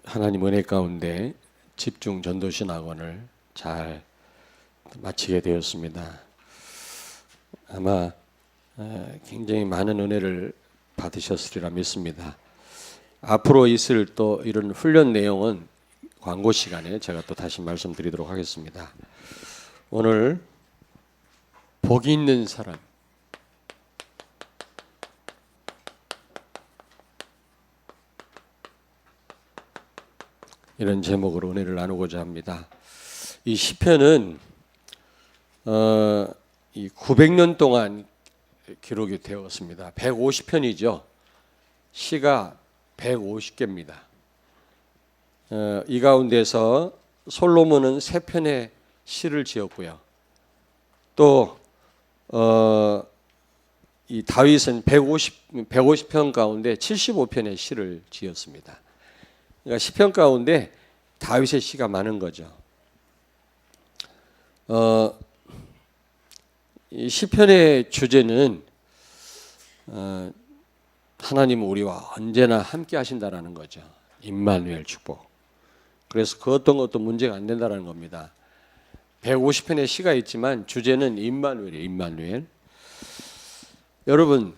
하나님 은혜 가운데 집중 전도신 학원을 잘 마치게 되었습니다. 아마 굉장히 많은 은혜를 받으셨으리라 믿습니다. 앞으로 있을 또 이런 훈련 내용은 광고 시간에 제가 또 다시 말씀드리도록 하겠습니다. 오늘 복이 있는 사람, 이런 제목으로 은혜를 나누고자 합니다. 이 시편은 이 900년 동안 기록이 되었습니다. 150편이죠. 시가 150개입니다. 이 가운데서 솔로몬은 3편의 시를 지었고요. 또 이 다윗은 150편 가운데 75편의 시를 지었습니다. 그러니까 시편 가운데 다윗의 시가 많은 거죠. 이 시편의 주제는 하나님은 우리와 언제나 함께 하신다라는 거죠. 임마누엘 축복. 그래서 그 어떤 것도 문제가 안 된다는 겁니다. 150편의 시가 있지만 주제는 임마누엘이에요. 임마누엘. 여러분,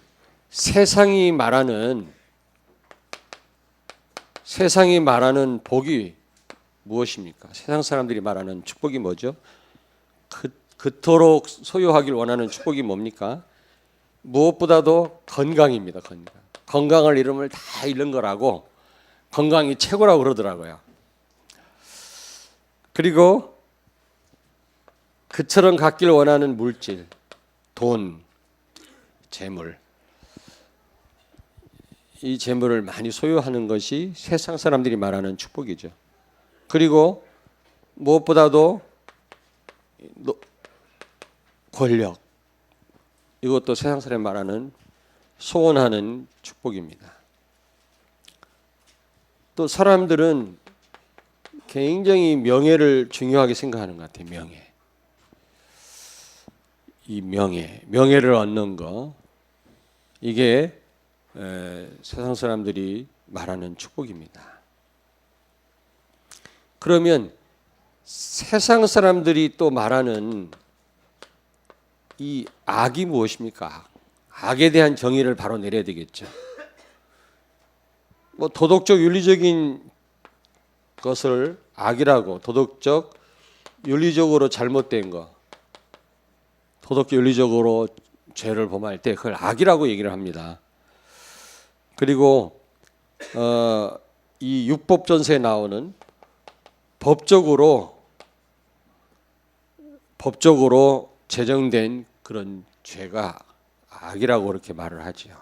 세상이 말하는 복이 무엇입니까? 세상 사람들이 말하는 축복이 뭐죠? 그토록 소유하길 원하는 축복이 뭡니까? 무엇보다도 건강입니다. 건강을 잃으면 다 잃는 거라고, 건강이 최고라고 그러더라고요. 그리고 그처럼 갖길 원하는 물질, 돈, 재물, 이 재물을 많이 소유하는 것이 세상 사람들이 말하는 축복이죠. 그리고 무엇보다도 권력, 이것도 세상 사람이 말하는 소원하는 축복입니다. 또 사람들은 굉장히 명예를 중요하게 생각하는 것 같아요. 명예를 얻는 거, 이게 세상 사람들이 말하는 축복입니다. 그러면 세상 사람들이 또 말하는 이 악이 무엇입니까? 악에 대한 정의를 바로 내려야 되겠죠. 뭐 도덕적 윤리적인 것을 악이라고, 도덕적 윤리적으로 잘못된 거, 도덕적 윤리적으로 죄를 범할 때 그걸 악이라고 얘기를 합니다. 그리고 이 율법전서에 나오는 법적으로 제정된 그런 죄가 악이라고 그렇게 말을 하지요.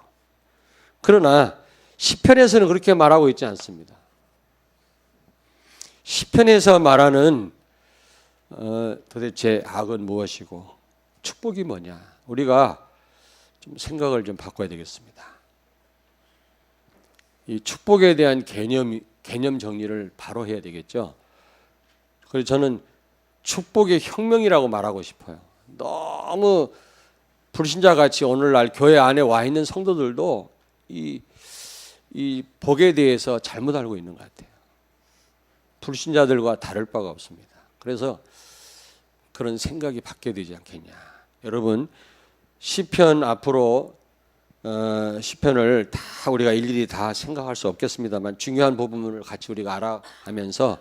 그러나 시편에서는 그렇게 말하고 있지 않습니다. 시편에서 말하는 도대체 악은 무엇이고 축복이 뭐냐, 우리가 좀 생각을 좀 바꿔야 되겠습니다. 이 축복에 대한 개념 정리를 바로 해야 되겠죠. 그래서 저는 축복의 혁명이라고 말하고 싶어요. 너무 불신자같이 오늘날 교회 안에 와 있는 성도들도 이 복에 대해서 잘못 알고 있는 것 같아요. 불신자들과 다를 바가 없습니다. 그래서 그런 생각이 바뀌어야 되지 않겠냐. 여러분, 시편 앞으로 시편을 다 우리가 일일이 다 생각할 수 없겠습니다만 중요한 부분을 같이 우리가 알아가면서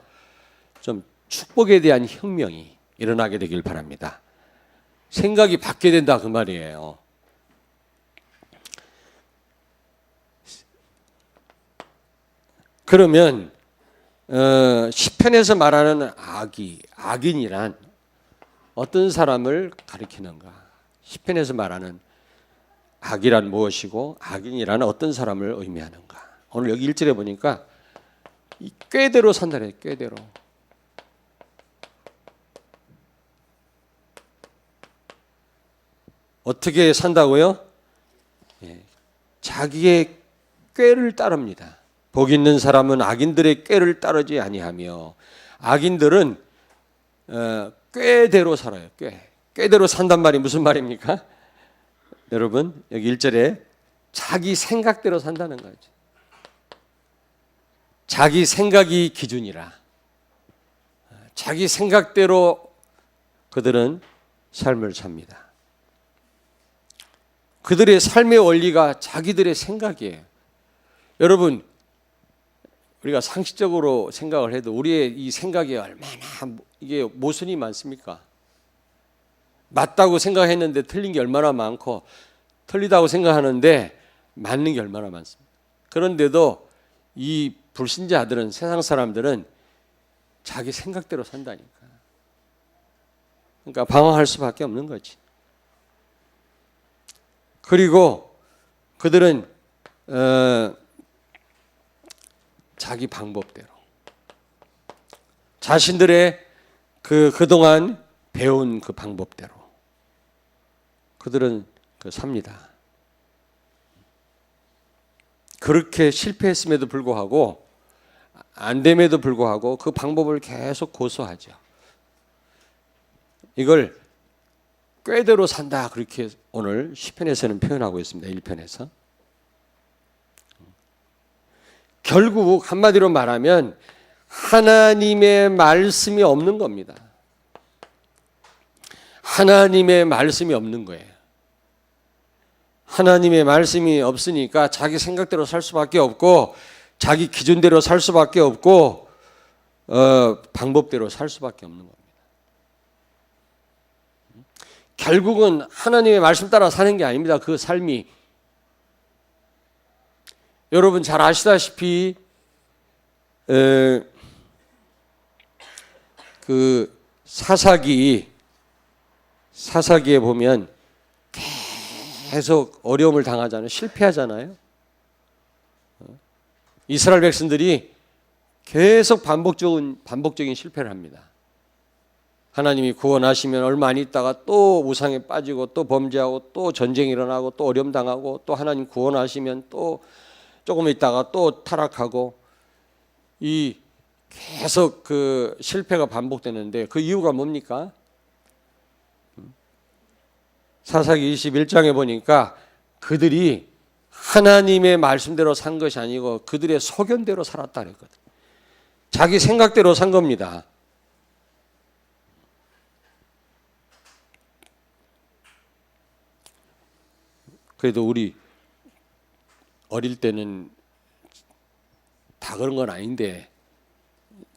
좀 축복에 대한 혁명이 일어나게 되길 바랍니다. 생각이 바뀌어야 된다, 그 말이에요. 그러면 시편에서 말하는 악인이란 어떤 사람을 가리키는가? 시편에서 말하는 악이란 무엇이고 악인이란 어떤 사람을 의미하는가? 오늘 여기 1절에 보니까 이 꾀대로 산다래요. 꾀대로. 어떻게 산다고요? 자기의 꾀를 따릅니다. 복 있는 사람은 악인들의 꾀를 따르지 아니하며, 악인들은 꾀대로 살아요. 꾀대로 산단 말이 무슨 말입니까? 여러분, 여기 1절에 자기 생각대로 산다는 거죠. 자기 생각이 기준이라. 자기 생각대로 그들은 삶을 삽니다. 그들의 삶의 원리가 자기들의 생각이에요. 여러분, 우리가 상식적으로 생각을 해도 우리의 이 생각이 얼마나 이게 모순이 많습니까? 맞다고 생각했는데 틀린 게 얼마나 많고, 틀리다고 생각하는데 맞는 게 얼마나 많습니다. 그런데도 이 불신자들은, 세상 사람들은 자기 생각대로 산다니까. 그러니까 방황할 수밖에 없는 거지. 그리고 그들은 자기 방법대로, 자신들의 그동안 배운 그 방법대로 그들은 삽니다. 그렇게 실패했음에도 불구하고, 안 됨에도 불구하고 그 방법을 계속 고수하죠. 이걸 꾀대로 산다, 그렇게 오늘 시편에서는 표현하고 있습니다. 1편에서. 결국 한마디로 말하면 하나님의 말씀이 없는 겁니다. 하나님의 말씀이 없는 거예요. 하나님의 말씀이 없으니까 자기 생각대로 살 수밖에 없고, 자기 기준대로 살 수밖에 없고, 방법대로 살 수밖에 없는 겁니다. 결국은 하나님의 말씀 따라 사는 게 아닙니다. 그 삶이. 여러분 잘 아시다시피 그 사사기에 보면 계속 어려움을 당하잖아요. 실패하잖아요. 이스라엘 백성들이 계속 반복적인 실패를 합니다. 하나님이 구원하시면 얼마 안 있다가 또 우상에 빠지고, 또 범죄하고, 또 전쟁이 일어나고, 또 어려움 당하고, 또 하나님 구원하시면 또 조금 있다가 또 타락하고, 이 계속 그 실패가 반복되는데 그 이유가 뭡니까? 사사기 21장에 보니까 그들이 하나님의 말씀대로 산 것이 아니고 그들의 소견대로 살았다 그랬거든. 자기 생각대로 산 겁니다. 그래도 우리 어릴 때는 다 그런 건 아닌데,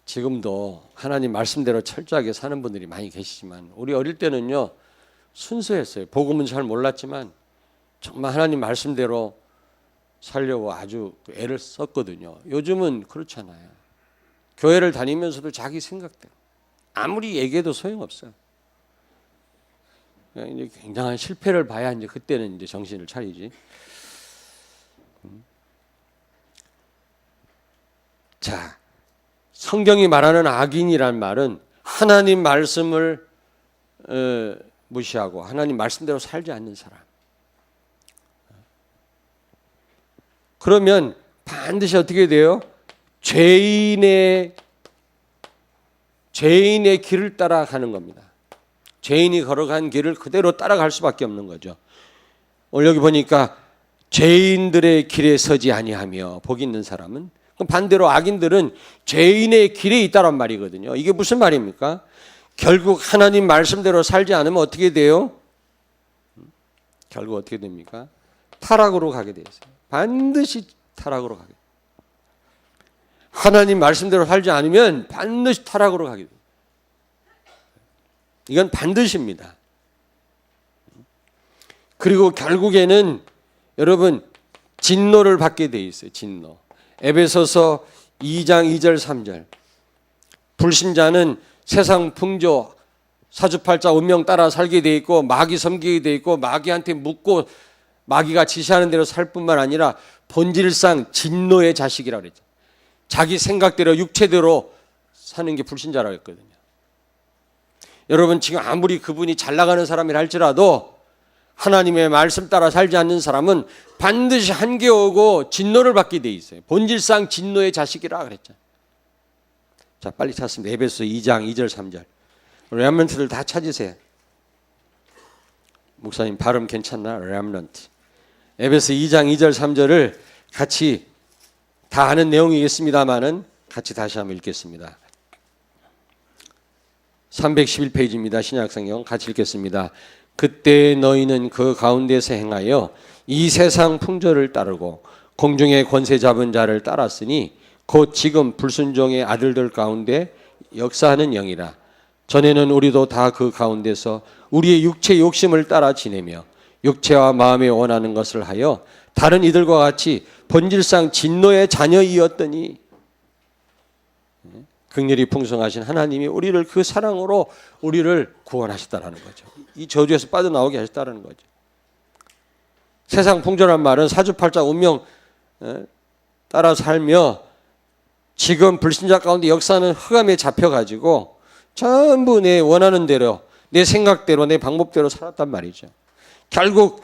지금도 하나님 말씀대로 철저하게 사는 분들이 많이 계시지만, 우리 어릴 때는요 순수했어요. 복음은 잘 몰랐지만 정말 하나님 말씀대로 살려고 아주 애를 썼거든요. 요즘은 그렇잖아요. 교회를 다니면서도 자기 생각대로, 아무리 얘기해도 소용없어요. 이제 굉장한 실패를 봐야 이제 그때는 이제 정신을 차리지. 자, 성경이 말하는 악인이란 말은 하나님 말씀을 무시하고 하나님 말씀대로 살지 않는 사람. 그러면 반드시 어떻게 돼요? 죄인의 길을 따라가는 겁니다. 죄인이 걸어간 길을 그대로 따라갈 수밖에 없는 거죠. 오늘 여기 보니까 죄인들의 길에 서지 아니하며, 복 있는 사람은. 그럼 반대로 악인들은 죄인의 길에 있다란 말이거든요. 이게 무슨 말입니까? 결국 하나님 말씀대로 살지 않으면 어떻게 돼요? 결국 어떻게 됩니까? 타락으로 가게 되어 있어요. 반드시 타락으로 가게 돼요. 하나님 말씀대로 살지 않으면 반드시 타락으로 가게 돼요. 이건 반드시입니다. 그리고 결국에는 여러분 진노를 받게 돼 있어요. 진노. 에베소서 2장 2절 3절. 불신자는 세상 풍조, 사주팔자 운명 따라 살게 돼 있고, 마귀 섬기게 돼 있고, 마귀한테 묻고 마귀가 지시하는 대로 살 뿐만 아니라 본질상 진노의 자식이라고 그랬죠. 자기 생각대로 육체대로 사는 게 불신자라고 했거든요. 여러분 지금 아무리 그분이 잘 나가는 사람이라 할지라도 하나님의 말씀 따라 살지 않는 사람은 반드시 한계 오고 진노를 받게 돼 있어요. 본질상 진노의 자식이라 그랬죠. 자, 빨리 찾습니다. 에베소 2장 2절 3절. 렘넌트들 다 찾으세요. 목사님 발음 괜찮나? 렘넌트. 에베소 2장 2절 3절을 같이 다 아는 내용이겠습니다만은 같이 다시 한번 읽겠습니다. 311페이지입니다. 신약성경 같이 읽겠습니다. 그때 너희는 그 가운데서 행하여 이 세상 풍조를 따르고 공중의 권세 잡은 자를 따랐으니 곧 지금 불순종의 아들들 가운데 역사하는 영이라. 전에는 우리도 다 그 가운데서 우리의 육체 욕심을 따라 지내며 육체와 마음에 원하는 것을 하여 다른 이들과 같이 본질상 진노의 자녀이었더니 긍휼이 풍성하신 하나님이 우리를 그 사랑으로 우리를 구원하셨다라는 거죠. 이 저주에서 빠져나오게 하셨다라는 거죠. 세상 풍조란 말은 사주팔자 운명 따라 살며 지금 불신자 가운데 역사는 흑암에 잡혀가지고 전부 내 원하는 대로 내 생각대로 내 방법대로 살았단 말이죠. 결국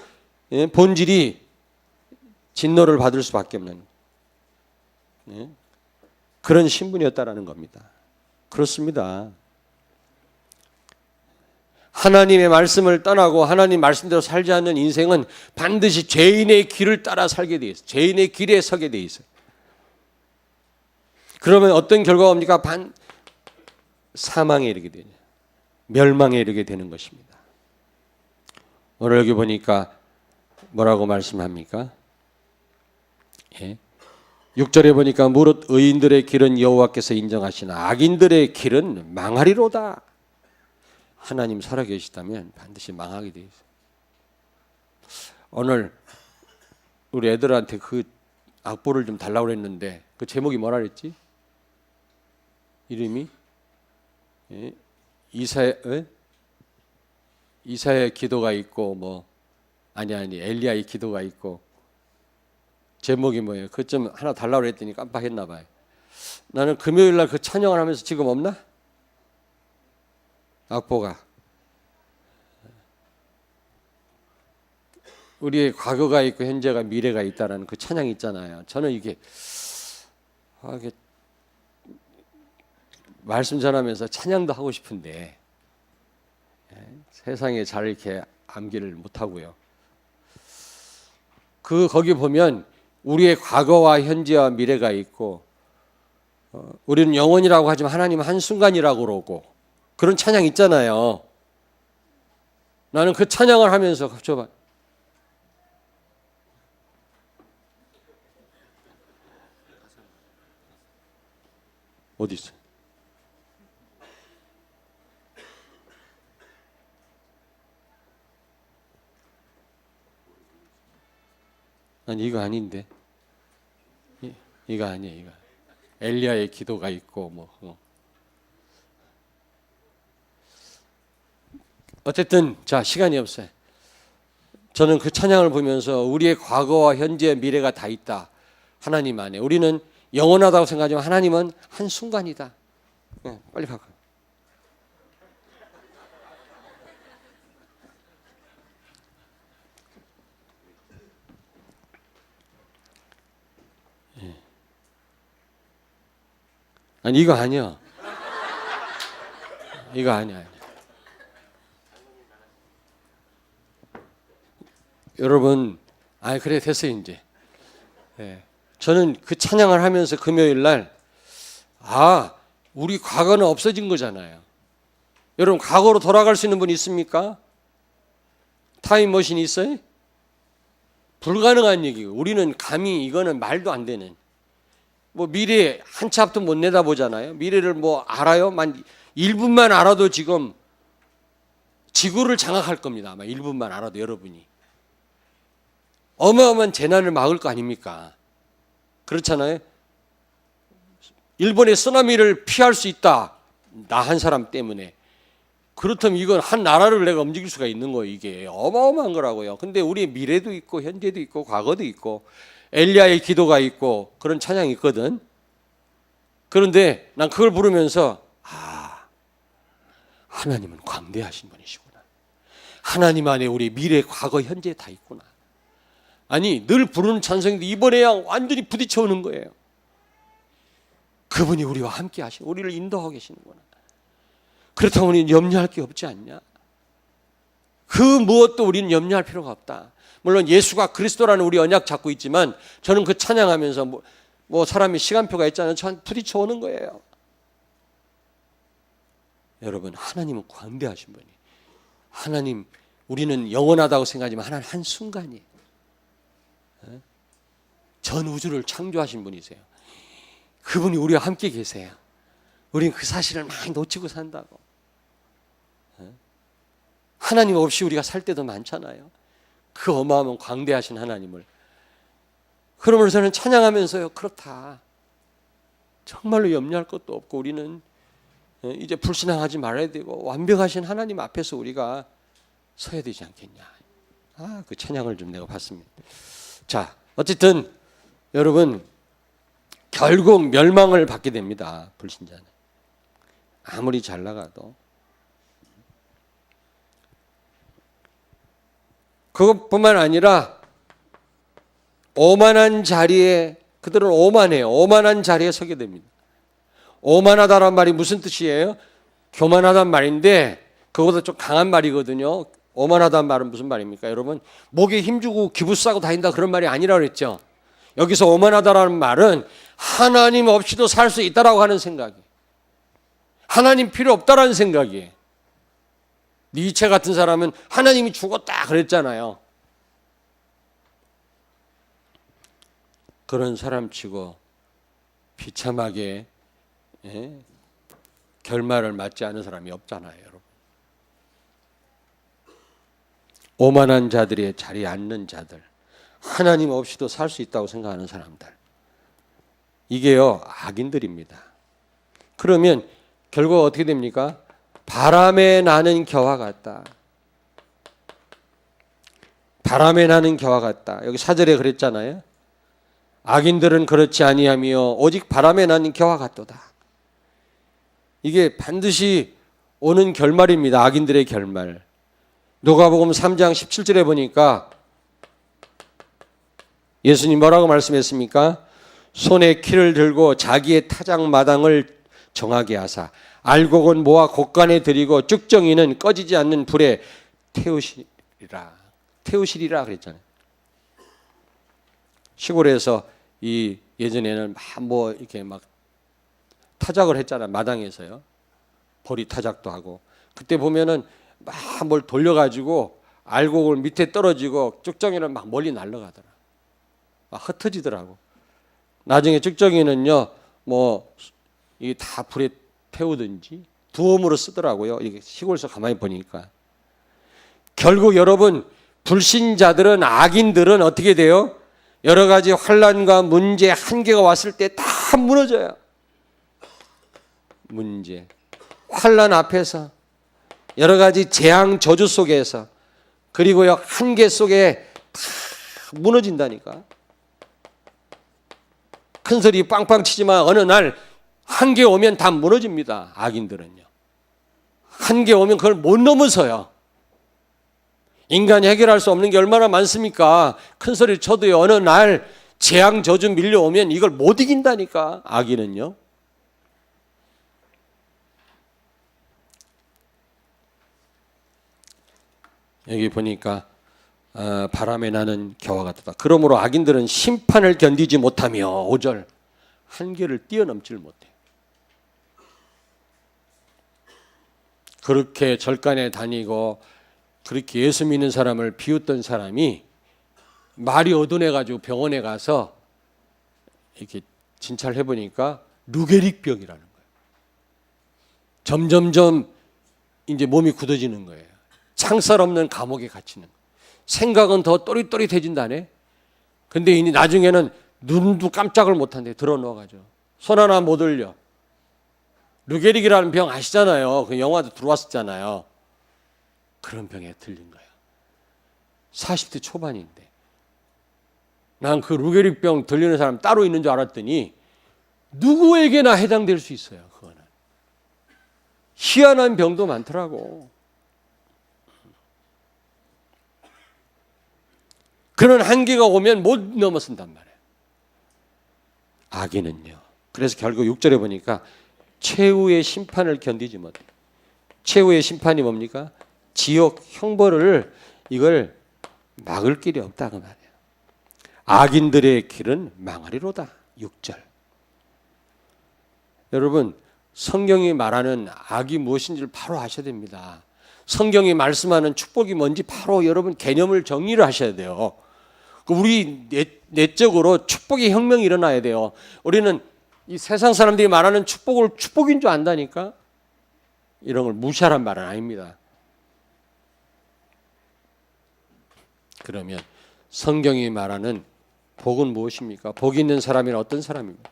본질이 진노를 받을 수밖에 없는 그런 신분이었다라는 겁니다. 그렇습니다. 하나님의 말씀을 떠나고 하나님 말씀대로 살지 않는 인생은 반드시 죄인의 길을 따라 살게 돼 있어요. 죄인의 길에 서게 돼 있어요. 그러면 어떤 결과가 옵니까? 사망에 이르게 되냐. 멸망에 이르게 되는 것입니다. 오늘 여기 보니까 뭐라고 말씀합니까? 6절에 보니까 무릇 의인들의 길은 여호와께서 인정하시나 악인들의 길은 망하리로다. 하나님 살아계시다면 반드시 망하게 돼 있어요. 오늘 우리 애들한테 그 악보를 좀 달라고 했는데 그 제목이 뭐라 그랬지? 이름이 이사야의 기도가 있고 뭐 아니 엘리야의 기도가 있고 제목이 뭐예요? 그것 좀 하나 달라고 했더니 깜빡했나 봐요. 나는 금요일 날 그 찬양을 하면서 지금 없나? 악보가 우리의 과거가 있고 현재가 미래가 있다라는 그 찬양이 있잖아요. 저는 이게 말씀 전하면서 찬양도 하고 싶은데 세상에 잘 이렇게 암기를 못하고요. 거기 보면 우리의 과거와 현재와 미래가 있고 우리는 영원이라고 하지만 하나님은 한순간이라고 그러고 그런 찬양 있잖아요. 나는 그 찬양을 하면서 봐. 어디 있어? 아니 이거 아닌데. 이거 아니에요. 이거. 엘리야의 기도가 있고 뭐. 어쨌든 자 시간이 없어요. 저는 그 찬양을 보면서 우리의 과거와 현재 미래가 다 있다. 하나님 안에. 우리는 영원하다고 생각하지만 하나님은 한순간이다. 빨리 바꿔. 아니 이거 아니야. 이거 아니야. 여러분, 그래 됐어요 이제. 저는 그 찬양을 하면서 금요일 날 우리 과거는 없어진 거잖아요. 여러분 과거로 돌아갈 수 있는 분 있습니까? 타임머신이 있어요? 불가능한 얘기고 우리는 감히 이거는 말도 안 되는 뭐 미래 한 치 앞도 못 내다보잖아요. 미래를 뭐 알아요? 1분만 알아도 지금 지구를 장악할 겁니다. 아마 1분만 알아도 여러분이. 어마어마한 재난을 막을 거 아닙니까? 그렇잖아요. 일본의 쓰나미를 피할 수 있다. 나 한 사람 때문에. 그렇다면 이건 한 나라를 내가 움직일 수가 있는 거예요. 이게 어마어마한 거라고요. 근데 우리의 미래도 있고 현재도 있고 과거도 있고 엘리야의 기도가 있고 그런 찬양이 있거든. 그런데 난 그걸 부르면서 하나님은 광대하신 분이시구나. 하나님 안에 우리 미래, 과거, 현재 다 있구나. 아니 늘 부르는 찬송인데 이번에야 완전히 부딪혀오는 거예요. 그분이 우리와 함께 하시고 우리를 인도하고 계시는구나. 그렇다면 우리는 염려할 게 없지 않냐? 그 무엇도 우리는 염려할 필요가 없다. 물론 예수가 그리스도라는 우리 언약 잡고 있지만 저는 그 찬양하면서 뭐 사람이 시간표가 있잖아요. 저한테 부딪혀 오는 거예요. 여러분, 하나님은 광대하신 분이. 하나님, 우리는 영원하다고 생각하지만 하나님 한순간이에요. 전 우주를 창조하신 분이세요. 그분이 우리와 함께 계세요. 우리는 그 사실을 많이 놓치고 산다고. 하나님 없이 우리가 살 때도 많잖아요. 그 어마어마한 광대하신 하나님을. 그러므로 저는 찬양하면서요, 그렇다. 정말로 염려할 것도 없고 우리는 이제 불신앙하지 말아야 되고 완벽하신 하나님 앞에서 우리가 서야 되지 않겠냐. 그 찬양을 좀 내가 받습니다. 자, 어쨌든 여러분, 결국 멸망을 받게 됩니다. 불신자는. 아무리 잘 나가도. 그것뿐만 아니라 오만한 자리에, 그들은 오만해요. 오만한 자리에 서게 됩니다. 오만하다란 말이 무슨 뜻이에요? 교만하단 말인데 그거보다 좀 강한 말이거든요. 오만하다는 말은 무슨 말입니까? 여러분, 목에 힘주고 기부 싸고 다닌다 그런 말이 아니라 그랬죠. 여기서 오만하다라는 말은 하나님 없이도 살 수 있다라고 하는 생각이에요. 하나님 필요 없다라는 생각이에요. 니체 같은 사람은 하나님이 죽었다 그랬잖아요. 그런 사람치고 비참하게 결말을 맞지 않은 사람이 없잖아요, 여러분. 오만한 자들의 자리에 앉는 자들, 하나님 없이도 살 수 있다고 생각하는 사람들, 이게요 악인들입니다. 그러면 결국 어떻게 됩니까? 바람에 나는 겨와 같다. 바람에 나는 겨와 같다. 여기 4절에 그랬잖아요. 악인들은 그렇지 아니하며 오직 바람에 나는 겨와 같도다. 이게 반드시 오는 결말입니다. 악인들의 결말. 누가복음 3장 17절에 보니까 예수님 뭐라고 말씀했습니까? 손에 키를 들고 자기의 타작 마당을 정하게 하사 알곡은 모아 곳간에 들이고 쭉정이는 꺼지지 않는 불에 태우시리라 그랬잖아요. 시골에서 이 예전에는 뭐 이렇게 막 타작을 했잖아요. 마당에서요. 보리 타작도 하고. 그때 보면은 막 뭘 돌려가지고 알곡을 밑에 떨어지고 쭉정이는 막 멀리 날아가더라. 막 흩어지더라고. 나중에 쭉정이는요, 뭐 이게 다 불에 태우든지 두엄으로 쓰더라고요. 이게 시골에서 가만히 보니까. 결국 여러분, 불신자들은, 악인들은 어떻게 돼요? 여러 가지 환난과 문제, 한계가 왔을 때 다 무너져요. 문제, 환난 앞에서, 여러 가지 재앙 저주 속에서, 그리고요 한계 속에 다 무너진다니까. 큰 소리 빵빵 치지만 어느 날 한계 오면 다 무너집니다. 악인들은요. 한계 오면 그걸 못 넘어서요. 인간이 해결할 수 없는 게 얼마나 많습니까? 큰 소리 쳐도요, 어느 날 재앙 저주 밀려오면 이걸 못 이긴다니까, 악인은요. 여기 보니까 바람에 나는 겨와 같다. 그러므로 악인들은 심판을 견디지 못하며 5절 한계를 뛰어넘지를 못해. 그렇게 절간에 다니고 그렇게 예수 믿는 사람을 비웃던 사람이 말이 어두워가지고 병원에 가서 이렇게 진찰을 해보니까 루게릭병이라는 거예요. 점점점 이제 몸이 굳어지는 거예요. 창살 없는 감옥에 갇히는 거예요. 생각은 더 또릿또릿해진다네. 근데 이제 나중에는 눈도 깜짝을 못한대. 들어놓아가지고 손 하나 못 올려. 루게릭이라는 병 아시잖아요. 그 영화도 들어왔었잖아요. 그런 병에 들린 거예요. 40대 초반인데. 난 그 루게릭병 들리는 사람 따로 있는 줄 알았더니 누구에게나 해당될 수 있어요. 그거는. 희한한 병도 많더라고. 그런 한계가 오면 못 넘어선단 말이에요. 악인은요. 그래서 결국 6절에 보니까 최후의 심판을 견디지 못해요. 최후의 심판이 뭡니까? 지옥 형벌을 이걸 막을 길이 없다 그 말이에요. 악인들의 길은 망하리로다. 6절. 여러분, 성경이 말하는 악이 무엇인지를 바로 아셔야 됩니다. 성경이 말씀하는 축복이 뭔지 바로 여러분 개념을 정리를 하셔야 돼요. 우리 내적으로 축복의 혁명이 일어나야 돼요. 우리는 이 세상 사람들이 말하는 축복을 축복인 줄 안다니까? 이런 걸 무시하란 말은 아닙니다. 그러면 성경이 말하는 복은 무엇입니까? 복 있는 사람이란 어떤 사람입니까?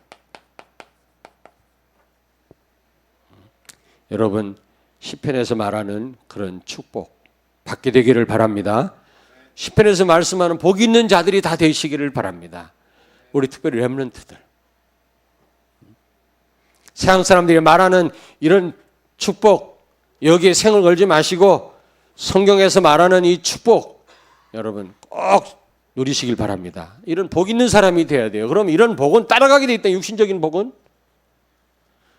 여러분, 시편에서 말하는 그런 축복 받게 되기를 바랍니다. 시편에서 말씀하는 복 있는 자들이 다 되시기를 바랍니다. 우리 특별히 렘넌트들, 세상 사람들이 말하는 이런 축복, 여기에 생을 걸지 마시고 성경에서 말하는 이 축복 여러분 꼭 누리시길 바랍니다. 이런 복 있는 사람이 돼야 돼요. 그럼 이런 복은 따라가게 돼 있다. 육신적인 복은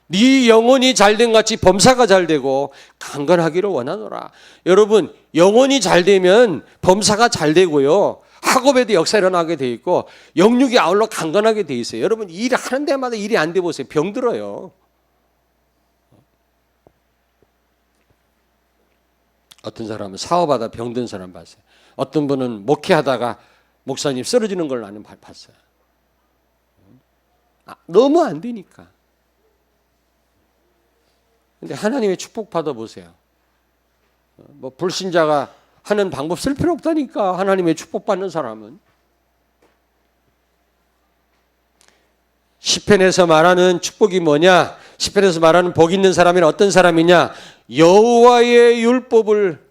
네 영혼이 잘된 같이 범사가 잘되고 강건하기를 원하노라. 여러분, 영혼이 잘되면 범사가 잘되고요, 학업에도 역사 일어나게 돼 있고 영육이 아울러 강건하게 돼 있어요. 여러분, 일하는 데마다 일이 안 돼 보세요. 병들어요. 어떤 사람은 사업하다 병든 사람 봤어요. 어떤 분은 목회하다가 목사님 쓰러지는 걸 나는 봤어요. 너무 안 되니까. 근데 하나님의 축복 받아보세요. 뭐 불신자가 하는 방법 쓸 필요 없다니까. 하나님의 축복 받는 사람은. 시편에서 말하는 축복이 뭐냐? 시편에서 말하는 복 있는 사람은 어떤 사람이냐? 여호와의 율법을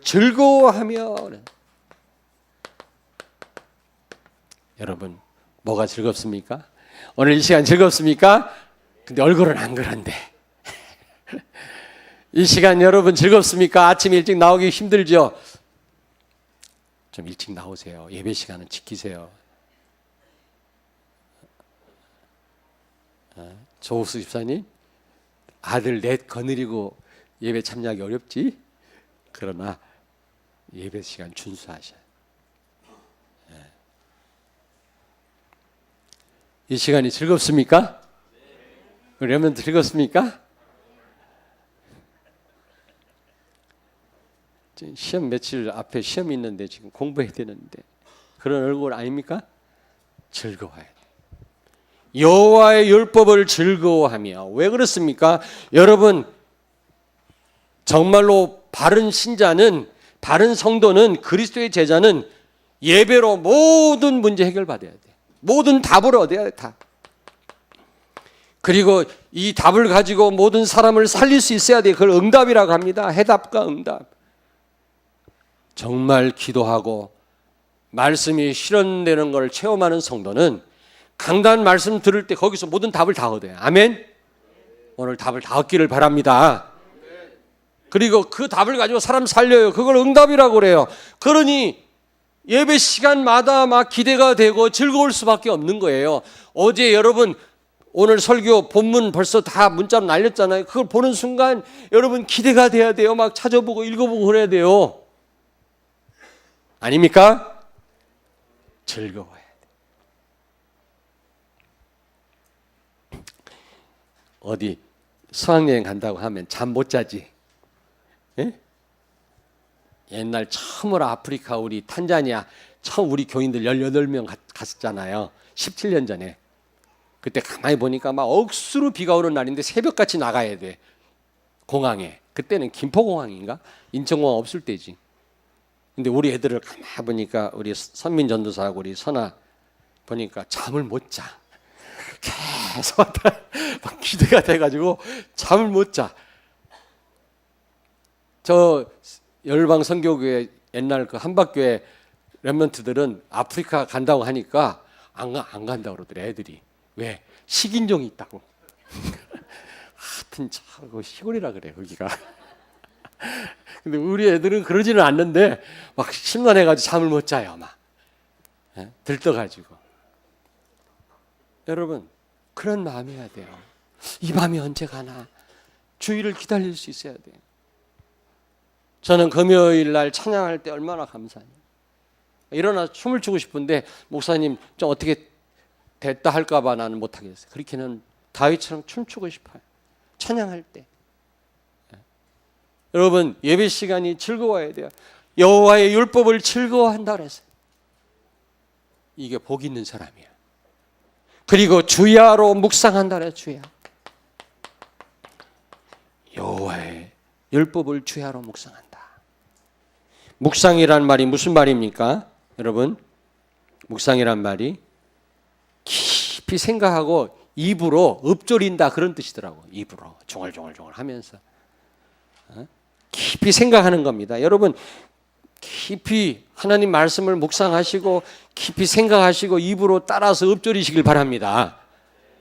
즐거워하며. 여러분, 뭐가 즐겁습니까? 오늘 이 시간 즐겁습니까? 근데 얼굴은 안 그런데. 이 시간 여러분 즐겁습니까? 아침 일찍 나오기 힘들죠? 좀 일찍 나오세요. 예배 시간은 지키세요. 조우수 집사님, 아들 넷 거느리고 예배 참여하기 어렵지? 그러나 예배 시간 준수하셔야. 이 시간이 즐겁습니까? 그러면 즐겁습니까? 시험 며칠 앞에 시험이 있는데 지금 공부해야 되는데 그런 얼굴 아닙니까? 즐거워야 돼. 여호와의 율법을 즐거워하며. 왜 그렇습니까? 여러분, 정말로 바른 신자는, 바른 성도는, 그리스도의 제자는 예배로 모든 문제 해결받아야 돼. 모든 답을 얻어야 돼. 답. 그리고 이 답을 가지고 모든 사람을 살릴 수 있어야 돼. 그걸 응답이라고 합니다. 해답과 응답. 정말 기도하고 말씀이 실현되는 걸 체험하는 성도는 강단 말씀 들을 때 거기서 모든 답을 다 얻어요. 아멘? 오늘 답을 다 얻기를 바랍니다. 그리고 그 답을 가지고 사람 살려요. 그걸 응답이라고 그래요. 그러니 예배 시간마다 막 기대가 되고 즐거울 수밖에 없는 거예요. 어제 여러분 오늘 설교 본문 벌써 다 문자로 날렸잖아요. 그걸 보는 순간 여러분 기대가 돼야 돼요. 막 찾아보고 읽어보고 그래야 돼요. 아닙니까? 즐거워야 돼. 어디 수학여행 간다고 하면 잠 못 자지? 예? 옛날 처음으로 아프리카 우리 탄자니아 처음 우리 교인들 18명 갔었잖아요. 17년 전에. 그때 가만히 보니까 막 억수로 비가 오는 날인데 새벽같이 나가야 돼. 공항에. 그때는 김포공항인가? 인천공항 없을 때지. 근데 우리 애들을 가만히 보니까 우리 선민 전도사하고 우리 선아 보니까 잠을 못 자. 계속 막 기대가 돼가지고 잠을 못 자. 저 열방 선교교회 옛날 그 한박교회 렘넌트들은 아프리카 간다고 하니까 안 간다고 그러더래 애들이. 왜? 식인종이 있다고. 하여튼 저 시골이라 그래 거기가. 근데 우리 애들은 그러지는 않는데 막 심란해가지고 잠을 못 자요 막. 들떠가지고. 여러분 그런 마음이어야 돼요. 이 밤이 언제 가나 주일을 기다릴 수 있어야 돼요. 저는 금요일 날 찬양할 때 얼마나 감사해요. 일어나 춤을 추고 싶은데 목사님 좀 어떻게 됐다 할까 봐 나는 못 하겠어요. 그렇게는 다윗처럼 춤추고 싶어요. 찬양할 때. 여러분 예배 시간이 즐거워야 돼요. 여호와의 율법을 즐거워한다 그랬어요. 이게 복 있는 사람이야. 그리고 주야로 묵상한다 그래요. 주야. 여호와의 율법을 주야로 묵상한다. 묵상이란 말이 무슨 말입니까? 여러분 묵상이란 말이 깊이 생각하고 입으로 읊조린다 그런 뜻이더라고. 입으로 종얼종얼종얼 하면서 깊이 생각하는 겁니다. 여러분 깊이 하나님 말씀을 묵상하시고 깊이 생각하시고 입으로 따라서 읊조리시길 바랍니다.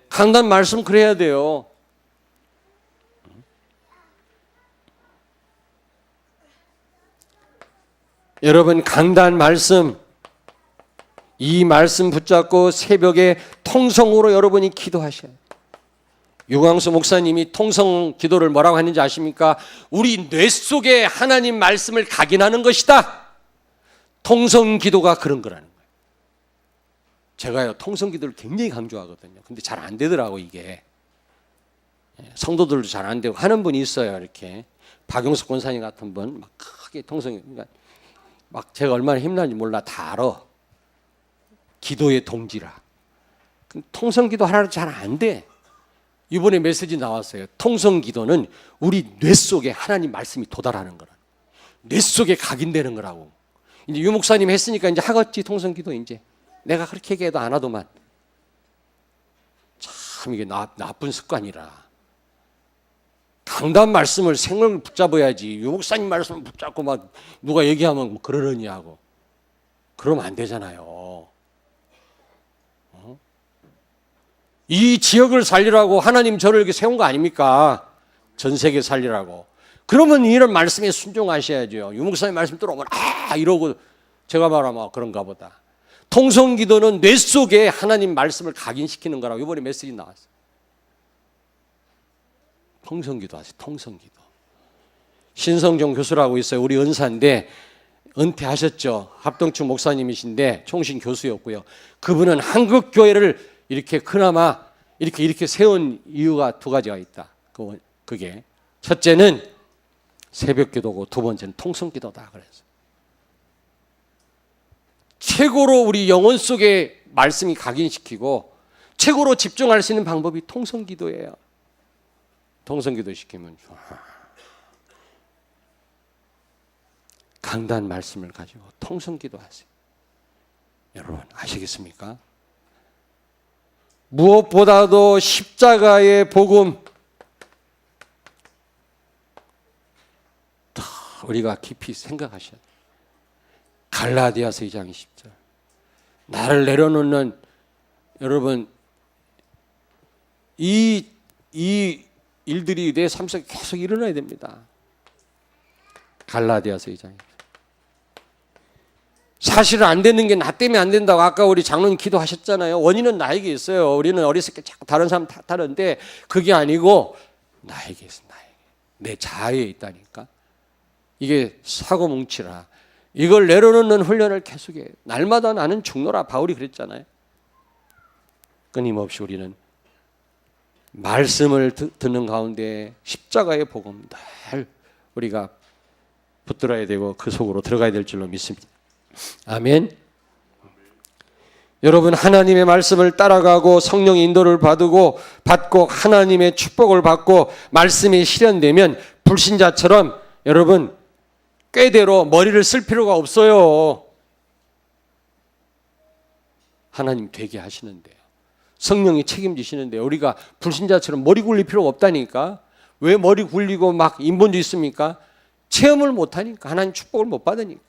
강단 말씀 그래야 돼요. 여러분 강단 말씀, 이 말씀 붙잡고 새벽에 통성으로 여러분이 기도하셔야 돼요. 유광수 목사님이 통성 기도를 뭐라고 하는지 아십니까? 우리 뇌 속에 하나님 말씀을 각인하는 것이다. 통성 기도가 그런 거라는 거예요. 제가요 통성 기도를 굉장히 강조하거든요. 근데 잘 안 되더라고 이게. 성도들도 잘 안 되고 하는 분이 있어요. 이렇게 박용석 권사님 같은 분 막 크게 통성, 그러니까 막 제가 얼마나 힘나는지 몰라 다 알아. 기도의 동지라. 통성 기도 하나도 잘 안 돼. 이번에 메시지 나왔어요. 통성 기도는 우리 뇌 속에 하나님 말씀이 도달하는 거라. 뇌 속에 각인되는 거라고. 이제 유 목사님 했으니까 이제 하겠지 통성 기도 이제. 내가 그렇게 얘기해도 안 하더만. 참 이게 나쁜 습관이라. 강단 말씀을 생각을 붙잡아야지. 유 목사님 말씀을 붙잡고 막 누가 얘기하면 뭐 그러느니 하고. 그러면 안 되잖아요. 이 지역을 살리라고 하나님 저를 이렇게 세운 거 아닙니까? 전 세계 살리라고. 그러면 이런 말씀에 순종하셔야죠. 유 목사님 말씀 들어오면 이러고 제가 말하면 그런가 보다. 통성 기도는 뇌 속에 하나님 말씀을 각인시키는 거라고 이번에 메시지 나왔어요. 통성 기도 하세요. 통성 기도. 신성종 교수라고 있어요. 우리 은사인데 은퇴하셨죠. 합동측 목사님이신데 총신 교수였고요. 그분은 한국 교회를 이렇게 그나마 이렇게 세운 이유가 두 가지가 있다. 그게 첫째는 새벽 기도고 두 번째는 통성 기도다 그래서 최고로 우리 영혼 속에 말씀이 각인시키고 최고로 집중할 수 있는 방법이 통성 기도예요. 통성 기도 시키면 좋아. 강단 말씀을 가지고 통성 기도하세요. 여러분 아시겠습니까? 무엇보다도 십자가의 복음 더 우리가 깊이 생각하셔야 돼요. 갈라디아서 2장 20절. 나를 내려놓는 여러분 이 일들이 내 삶 속에 계속 일어나야 됩니다. 갈라디아서 2장 20절. 사실 안 되는 게 나 때문에 안 된다고 아까 우리 장로님 기도하셨잖아요. 원인은 나에게 있어요. 우리는 어렸을 때 자꾸 다른 사람 탓하는데 그게 아니고 나에게 있어. 나에게. 내 자아에 있다니까. 이게 사고뭉치라. 이걸 내려놓는 훈련을 계속해. 날마다 나는 죽노라. 바울이 그랬잖아요. 끊임없이 우리는 말씀을 듣는 가운데 십자가의 복음 늘 우리가 붙들어야 되고 그 속으로 들어가야 될 줄로 믿습니다. 아멘. 여러분 하나님의 말씀을 따라가고 성령의 인도를 받고 하나님의 축복을 받고 말씀이 실현되면 불신자처럼 여러분 꾀대로 머리를 쓸 필요가 없어요. 하나님 되게 하시는데요. 성령이 책임지시는데요. 우리가 불신자처럼 머리 굴릴 필요가 없다니까. 왜 머리 굴리고 막 인본주의 있습니까? 체험을 못하니까. 하나님 축복을 못 받으니까.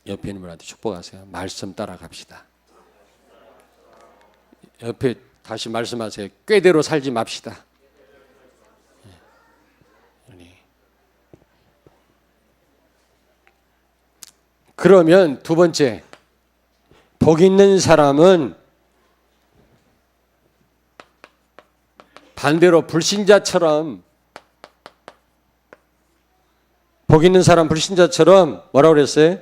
옆에 있는 분한테 축복하세요. 말씀 따라갑시다. 옆에 다시 말씀하세요. 꾀대로 살지 맙시다. 그러면 두 번째, 복 있는 사람은 반대로 불신자처럼 복 있는 사람 불신자처럼 뭐라고 그랬어요?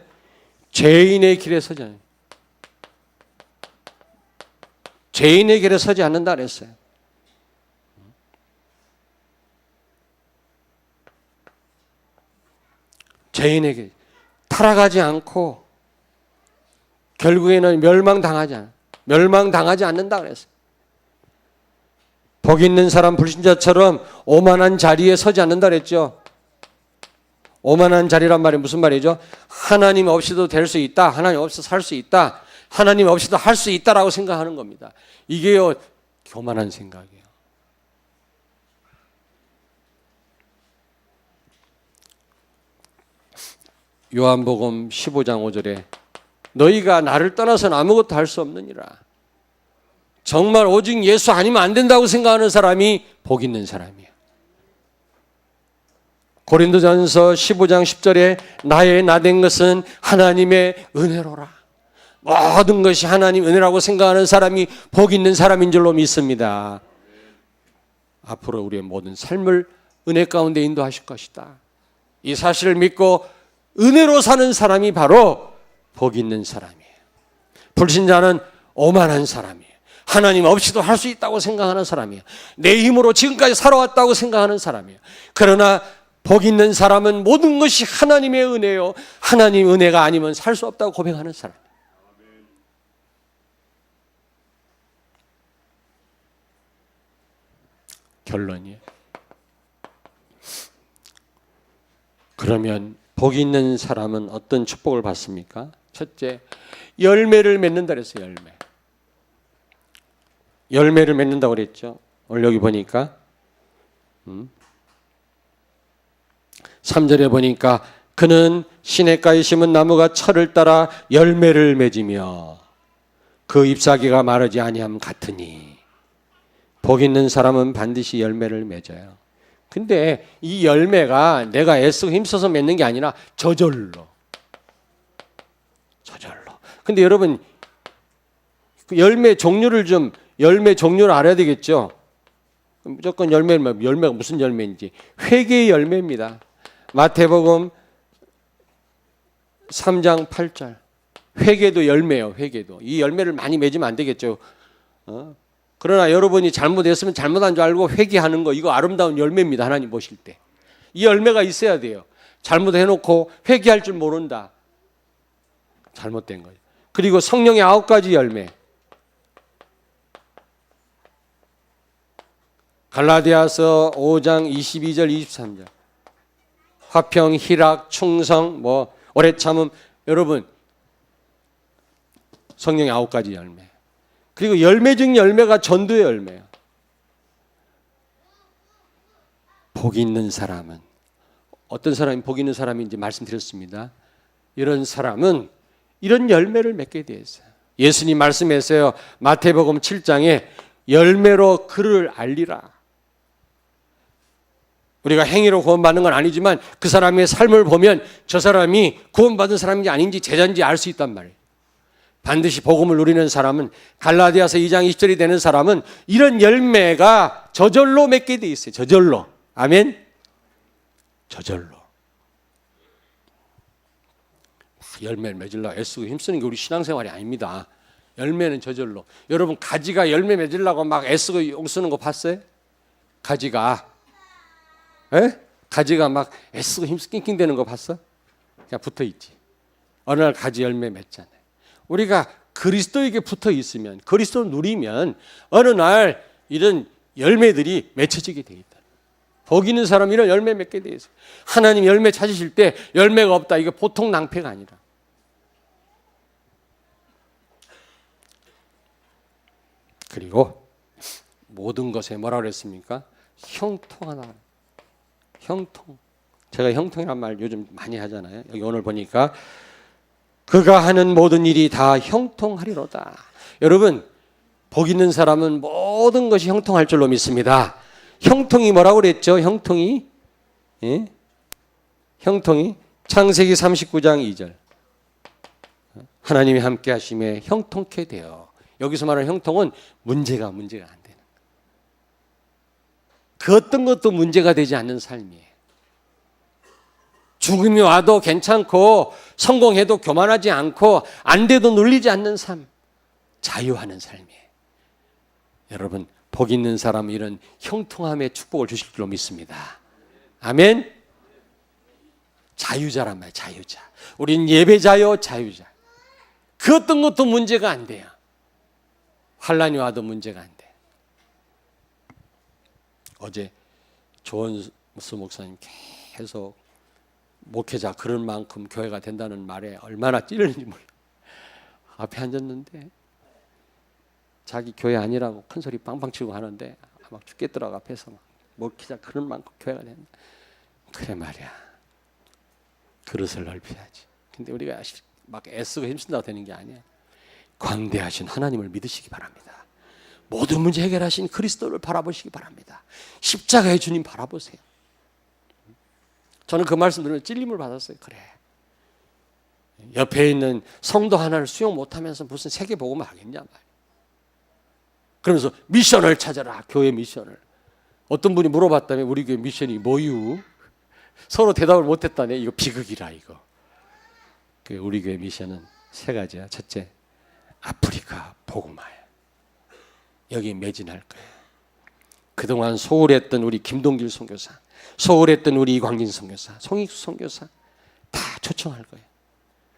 죄인의 길에 서지 않아요. 죄인의 길에 서지 않는다 그랬어요. 죄인에게 타락하지 않고 결국에는 멸망당하지 않는다 그랬어요. 복 있는 사람 불신자처럼 오만한 자리에 서지 않는다 그랬죠. 오만한 자리란 말이 무슨 말이죠? 하나님 없이도 될 수 있다. 하나님 없이도 살 수 있다. 하나님 없이도 할 수 있다라고 생각하는 겁니다. 이게요, 교만한 생각이에요. 요한복음 15장 5절에 너희가 나를 떠나서는 아무것도 할 수 없느니라. 정말 오직 예수 아니면 안 된다고 생각하는 사람이 복 있는 사람이에요. 고린도전서 15장 10절에 나의 나된 것은 하나님의 은혜로라. 모든 것이 하나님 은혜라고 생각하는 사람이 복 있는 사람인 줄로 믿습니다. 앞으로 우리의 모든 삶을 은혜 가운데 인도하실 것이다. 이 사실을 믿고 은혜로 사는 사람이 바로 복 있는 사람이에요. 불신자는 오만한 사람이에요. 하나님 없이도 할 수 있다고 생각하는 사람이에요. 내 힘으로 지금까지 살아왔다고 생각하는 사람이에요. 그러나 복 있는 사람은 모든 것이 하나님의 은혜요. 하나님 은혜가 아니면 살 수 없다고 고백하는 사람. 결론이에요. 그러면 복 있는 사람은 어떤 축복을 받습니까? 첫째, 열매를 맺는다 그랬어요. 열매를 맺는다고 그랬죠. 오늘 여기 보니까 3절에 보니까 그는 시냇가에 심은 나무가 철을 따라 열매를 맺으며 그 잎사귀가 마르지 아니함 같으니 복 있는 사람은 반드시 열매를 맺어요. 근데 이 열매가 내가 애쓰고 힘써서 맺는 게 아니라 저절로. 근데 여러분 그 열매 종류를 알아야 되겠죠. 무조건 열매가 무슨 열매인지. 회개의 열매입니다. 마태복음 3장 8절. 회개도 열매예요. 회개도. 이 열매를 많이 맺으면 안 되겠죠. 그러나 여러분이 잘못했으면 잘못한 줄 알고 회개하는 거, 이거 아름다운 열매입니다. 하나님 보실 때. 이 열매가 있어야 돼요. 잘못해놓고 회개할 줄 모른다. 잘못된 거예요. 그리고 성령의 9가지 열매. 갈라디아서 5장 22절 23절. 화평, 희락, 충성, 오래 참음. 여러분 성령의 9가지 열매. 그리고 열매 중 열매가 전도의 열매예요. 복 있는 사람은 어떤 사람이 복 있는 사람인지 말씀드렸습니다. 이런 사람은 이런 열매를 맺게 되어 있어요. 예수님 말씀했어요. 마태복음 7장에 열매로 그를 알리라. 우리가 행위로 구원받는 건 아니지만 그 사람의 삶을 보면 저 사람이 구원받은 사람인지 아닌지 제자인지 알 수 있단 말이에요. 반드시 복음을 누리는 사람은, 갈라디아서 2장 20절이 되는 사람은 이런 열매가 저절로 맺게 돼 있어요. 저절로. 아멘. 저절로. 열매를 맺으려고 애쓰고 힘쓰는 게 우리 신앙생활이 아닙니다. 열매는 저절로. 여러분 가지가 열매 맺으려고 막 애쓰고 용쓰는 거 봤어요? 가지가 막 애쓰고 힘쓰고 낑낑대는 거 봤어? 그냥 붙어있지. 어느 날 가지 열매 맺잖아요. 우리가 그리스도에게 붙어 있으면, 그리스도를 누리면 어느 날 이런 열매들이 맺혀지게 돼 있다. 복 있는 사람 이런 열매 맺게 돼 있어요. 하나님 열매 찾으실 때 열매가 없다. 이게 보통 낭패가 아니라. 그리고 모든 것에 뭐라 그랬습니까? 형통하다. 형통. 제가 형통이란 말 요즘 많이 하잖아요. 여기 오늘 보니까 그가 하는 모든 일이 다 형통하리로다. 여러분 복 있는 사람은 모든 것이 형통할 줄로 믿습니다. 형통이 뭐라고 그랬죠? 형통이 창세기 39장 2절. 하나님이 함께 하심에 형통케 되어. 여기서 말하는 형통은 문제가 안 되는. 그 어떤 것도 문제가 되지 않는 삶이에요. 죽음이 와도 괜찮고 성공해도 교만하지 않고 안 돼도 눌리지 않는 삶, 자유하는 삶이에요. 여러분, 복 있는 사람은 이런 형통함의 축복을 주실 줄로 믿습니다. 아멘. 자유자란 말이에요. 자유자. 우린 예배자요 자유자. 그 어떤 것도 문제가 안 돼요. 환란이 와도 문제가 안 돼. 어제 조원수 목사님 계속 목회자 그런 만큼 교회가 된다는 말에 얼마나 찌르는지 몰라. 앞에 앉았는데 자기 교회 아니라고 큰 소리 빵빵 치고 하는데 막 죽겠더라고. 앞에서 막 목회자 그런 만큼 교회가 된다. 그래 말이야. 그릇을 넓혀야지. 근데 우리가 막 애쓰고 힘쓴다고 되는 게 아니야. 광대하신 하나님을 믿으시기 바랍니다. 모든 문제 해결하신 그리스도를 바라보시기 바랍니다. 십자가의 주님 바라보세요. 저는 그 말씀 들으면 찔림을 받았어요. 그래. 옆에 있는 성도 하나를 수용 못하면서 무슨 세계복음을 하겠냐 말이야. 그러면서 미션을 찾아라. 교회 미션을. 어떤 분이 물어봤다면 우리 교회 미션이 뭐유? 서로 대답을 못했다네. 이거 비극이라 이거. 우리 교회 미션은 세 가지야. 첫째, 아프리카 복음화야. 여기에 매진할 거예요. 그동안 소홀했던 우리 김동길 선교사, 소홀했던 우리 이광진 선교사, 송익수 선교사 다 초청할 거예요.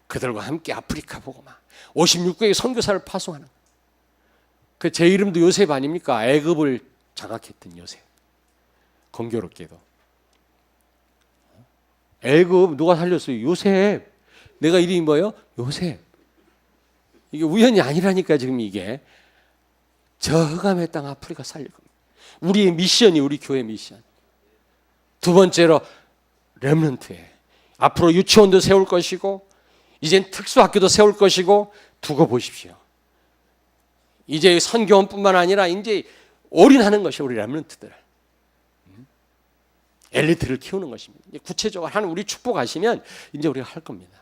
그들과 함께 아프리카 복음화. 56개의 선교사를 파송하는 거예요. 그 제 이름도 요셉 아닙니까? 애굽을 장악했던 요셉. 공교롭게도 애굽 누가 살렸어요? 요셉. 내가 이름이 뭐예요? 요셉. 이게 우연이 아니라니까. 지금 이게 저 흑암의 땅 아프리카 살릴 겁니다. 우리의 미션이 우리 교회 미션. 두 번째로 렘넌트에 앞으로 유치원도 세울 것이고 이젠 특수학교도 세울 것이고 두고 보십시오. 이제 선교원뿐만 아니라 이제 올인하는 것이 우리 렘넌트들. 엘리트를 키우는 것입니다. 구체적으로 하나님 우리 축복하시면 이제 우리가 할 겁니다.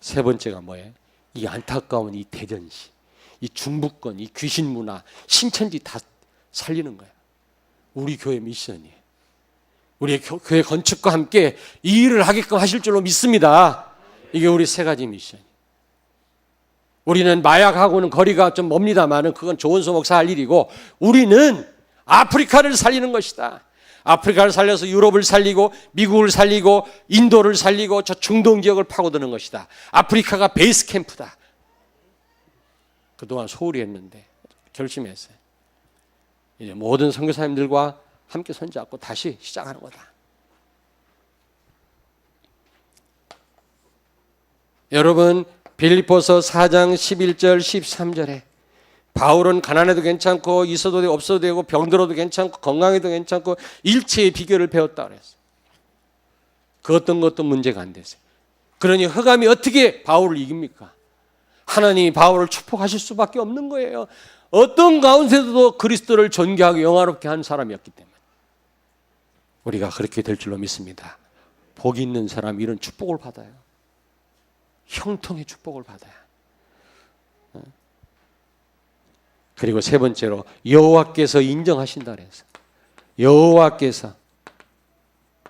세 번째가 뭐예요? 이 안타까운 이 대전시, 이 중부권, 이 귀신 문화, 신천지 다 살리는 거예요. 우리 교회 미션이에요. 우리 교회 건축과 함께 이 일을 하게끔 하실 줄로 믿습니다. 이게 우리 세 가지 미션이에요. 우리는 마약하고는 거리가 좀 멉니다만은 그건 조원수 목사 할 일이고 우리는 아프리카를 살리는 것이다. 아프리카를 살려서 유럽을 살리고 미국을 살리고 인도를 살리고 저 중동 지역을 파고드는 것이다. 아프리카가 베이스 캠프다. 그동안 소홀히 했는데 결심했어요. 이제 모든 선교사님들과 함께 손잡고 다시 시작하는 거다. 여러분 빌립보서 4장 11절 13절에 바울은 가난해도 괜찮고 있어도 되고 없어도 되고 병들어도 괜찮고 건강해도 괜찮고 일체의 비결을 배웠다 그랬어요. 그 어떤 것도 문제가 안 됐어요. 그러니 흑암이 어떻게 바울을 이깁니까? 하나님이 바울을 축복하실 수밖에 없는 거예요. 어떤 가운데서도 그리스도를 존귀하고 영화롭게 한 사람이었기 때문에 우리가 그렇게 될 줄로 믿습니다. 복 있는 사람이 이런 축복을 받아요. 형통의 축복을 받아요. 그리고 세 번째로 여호와께서 인정하신다 그랬어요. 여호와께서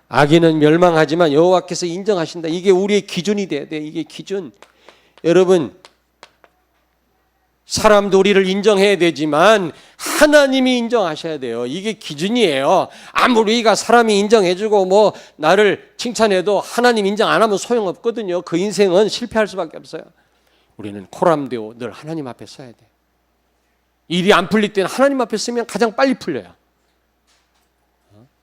악인은 멸망하지만 여호와께서 인정하신다. 이게 우리의 기준이 돼야 돼. 이게 기준. 여러분 사람도 우리를 인정해야 되지만 하나님이 인정하셔야 돼요. 이게 기준이에요. 아무리 우리가 사람이 인정해주고 뭐 나를 칭찬해도 하나님 인정 안 하면 소용없거든요. 그 인생은 실패할 수밖에 없어요. 우리는 코람되고 늘 하나님 앞에 서야 돼요. 일이 안 풀릴 때는 하나님 앞에 쓰면 가장 빨리 풀려요.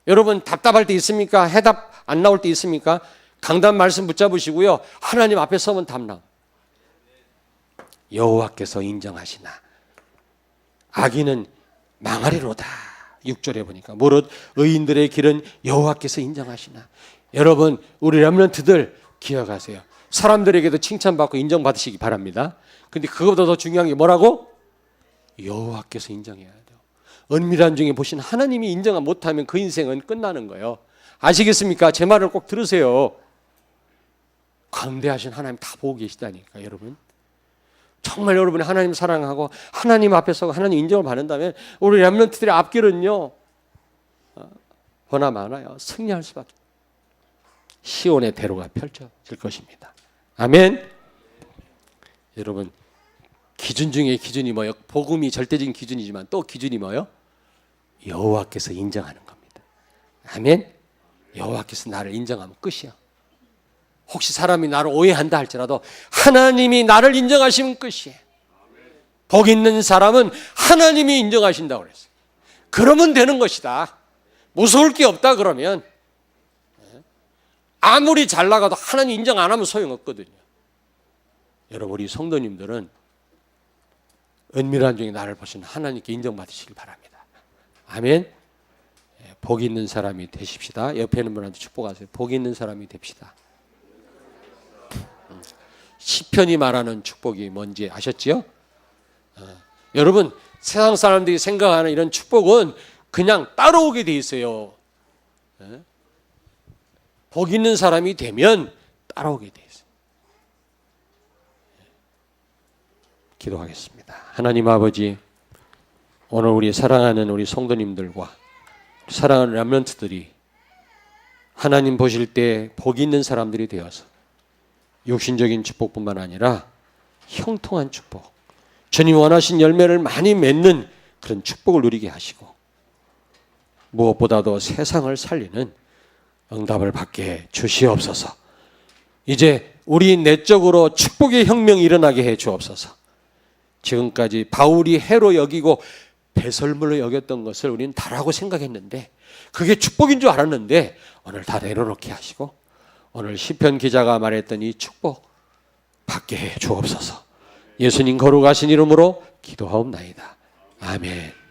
여러분 답답할 때 있습니까? 해답 안 나올 때 있습니까? 강단 말씀 붙잡으시고요. 하나님 앞에 서면 답 나와. 여호와께서 인정하시나 악인은 망하리로다. 6절에 보니까 무릇 의인들의 길은 여호와께서 인정하시나. 여러분 우리 렘넌트들 기억하세요. 사람들에게도 칭찬받고 인정받으시기 바랍니다. 근데 그것보다 더 중요한 게 뭐라고? 여호와께서 인정해야 돼요. 은밀한 중에 보신 하나님이 인정 못하면 그 인생은 끝나는 거예요. 아시겠습니까? 제 말을 꼭 들으세요. 광대하신 하나님 다 보고 계시다니까 여러분. 정말 여러분이 하나님 사랑하고 하나님 앞에서 하나님 인정을 받는다면 우리 렘넌트들의 앞길은요 보나 마나요. 승리할 수밖에. 시온의 대로가 펼쳐질 것입니다. 아멘. 여러분, 기준 중에 기준이 뭐예요? 복음이 절대적인 기준이지만 또 기준이 뭐예요? 여호와께서 인정하는 겁니다. 아멘. 여호와께서 나를 인정하면 끝이야. 혹시 사람이 나를 오해한다 할지라도 하나님이 나를 인정하시면 끝이에요. 복 있는 사람은 하나님이 인정하신다고 그랬어요. 그러면 되는 것이다. 무서울 게 없다 그러면 아무리 잘 나가도 하나님 인정 안 하면 소용없거든요. 여러분, 우리 성도님들은 은밀한 중에 나를 보시는 하나님께 인정받으시길 바랍니다. 아멘. 복 있는 사람이 되십시다. 옆에 있는 분한테 축복하세요. 복 있는 사람이 됩시다. 시편이 말하는 축복이 뭔지 아셨지요? 여러분, 세상 사람들이 생각하는 이런 축복은 그냥 따라오게 돼 있어요. 복 있는 사람이 되면 따라오게 돼 있어요. 기도하겠습니다. 하나님 아버지, 오늘 우리 사랑하는 우리 성도님들과 사랑하는 렘넌트들이 하나님 보실 때 복 있는 사람들이 되어서 육신적인 축복뿐만 아니라 형통한 축복, 주님 원하신 열매를 많이 맺는 그런 축복을 누리게 하시고 무엇보다도 세상을 살리는 응답을 받게 주시옵소서. 이제 우리 내적으로 축복의 혁명이 일어나게 해 주옵소서. 지금까지 바울이 해로 여기고 배설물로 여겼던 것을 우리는 다라고 생각했는데 그게 축복인 줄 알았는데 오늘 다 내려놓게 하시고 오늘 시편 기자가 말했던 이 축복 받게 해 주옵소서. 예수님 거룩하신 이름으로 기도하옵나이다. 아멘.